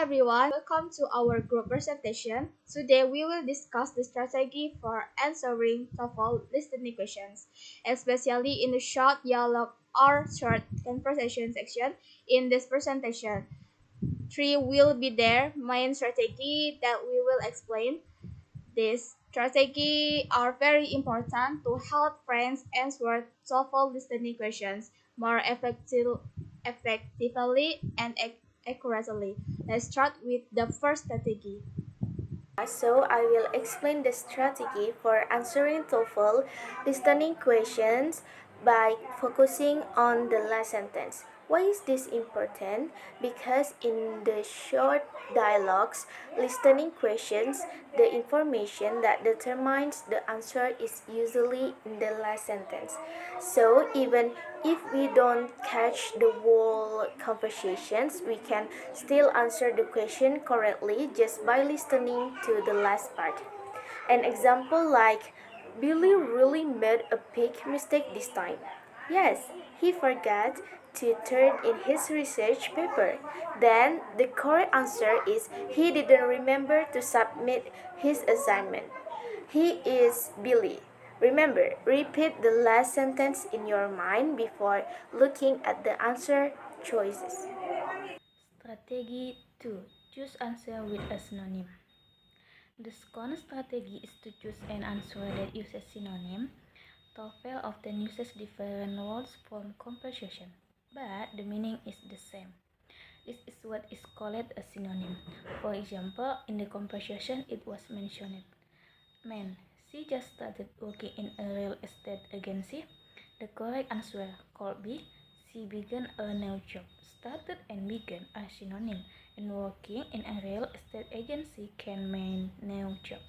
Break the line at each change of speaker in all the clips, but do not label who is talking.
everyone, welcome to our group presentation. Today we will discuss the strategy for answering TOEFL listening questions, especially in the short dialogue or short conversation section. In this presentation, three will be their main strategy that we will explain. These strategies are very important to help friends answer TOEFL listening questions more effectively and accurately. Let's start with the first strategy.
So I will explain the strategy for answering TOEFL listening questions by focusing on the last sentence. Why is this important? Because in the short dialogues, listening questions, the information that determines the answer is usually in the last sentence. So even if we don't catch the whole conversations, we can still answer the question correctly just by listening to the last part. An example like Billy really made a big mistake this time. Yes, he forgot to turn in his research paper. Then the correct answer is he didn't remember to submit his assignment. He is Billy. Remember, repeat the last sentence in your mind before looking at the answer choices.
Strategy 2. Choose answer with a synonym. The second strategy is to choose an answer that uses synonym. TOEFL often uses different words from conversation, but the meaning is the same. This is what is called a synonym. For example, in the conversation it was mentioned, man, she just started working in a real estate agency. The correct answer could be she began a new job. Started and began are synonym, and working in a real estate agency can mean new job.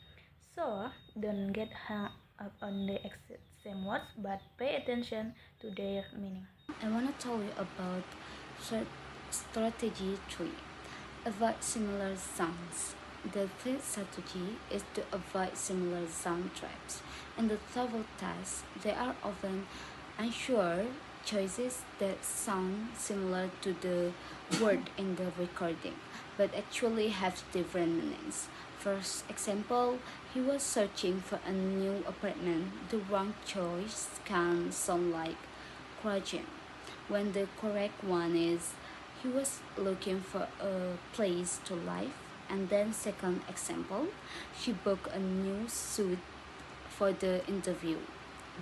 So don't get hung up on the exact same words, but pay attention to their meaning.
I want to tell you about strategy 3. Avoid similar sounds. The third strategy is to avoid similar sound traps. In the TOEFL test, there are often unsure choices that sound similar to the word in the recording, but actually have different meanings. For example, he was searching for a new apartment. The wrong choice can sound like Croatian, when the correct one is he was looking for a place to live. And then second example, she booked a new suit for the interview.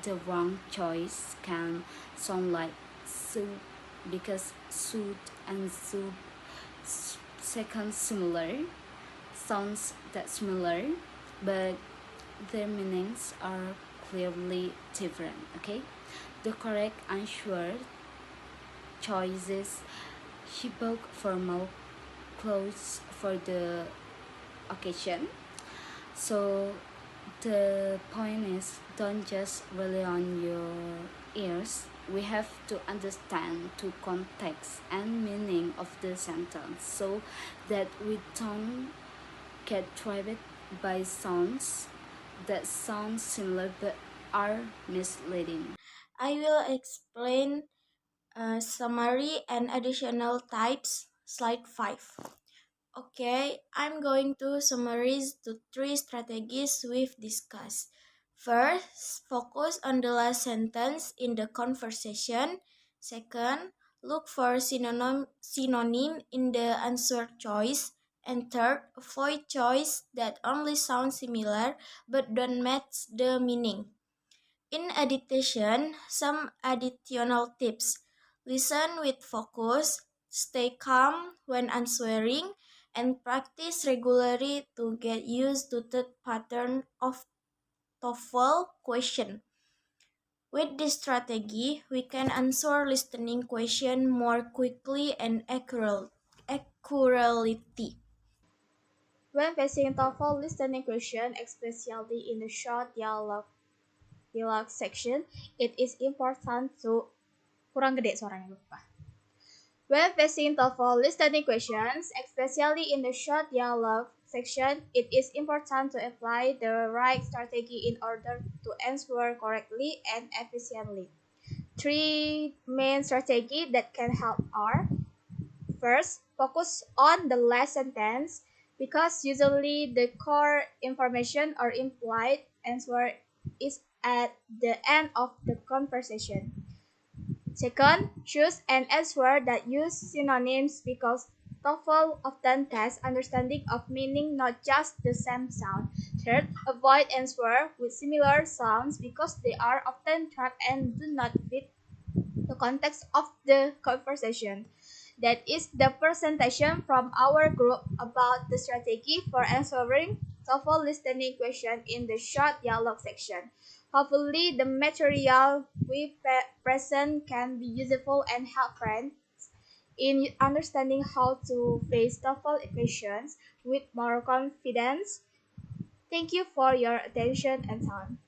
The wrong choice can sound like soup because suit and soup second similar sounds that similar, but their meanings are clearly different. Okay, the correct answer choices she bought formal clothes for the occasion. So the point is don't just rely on your ears. We have to understand the context and meaning of the sentence so that we don't get trapped by sounds that sound similar but are misleading.
I will explain summary and additional types, slide 5. Okay, I'm going to summarize the three strategies we've discussed. First, focus on the last sentence in the conversation. Second, look for synonym in the answer choice. And third, avoid choice that only sound similar but don't match the meaning. In addition, some additional tips. Listen with focus, stay calm when answering, and practice regularly to get used to the pattern of TOEFL question. With this strategy, we can answer listening question more quickly and accurately.
When facing TOEFL listening question, especially in the short dialogue section, it is important to kurang gede suaranya lupa. When facing TOEFL listening questions, especially in the short dialogue section, it is important to apply the right strategy in order to answer correctly and efficiently. Three main strategies that can help are: First, focus on the last sentence because usually the core information or implied answer is at the end of the conversation. Second, choose an answer that uses synonyms because TOEFL often tests understanding of meaning, not just the same sound. Third, avoid answers with similar sounds because they are often tracked and do not fit the context of the conversation. That is the presentation from our group about the strategy for answering TOEFL listening question in the short dialogue section. Hopefully, the material we present can be useful and help friends in understanding how to face TOEFL questions with more confidence. Thank you for your attention and time.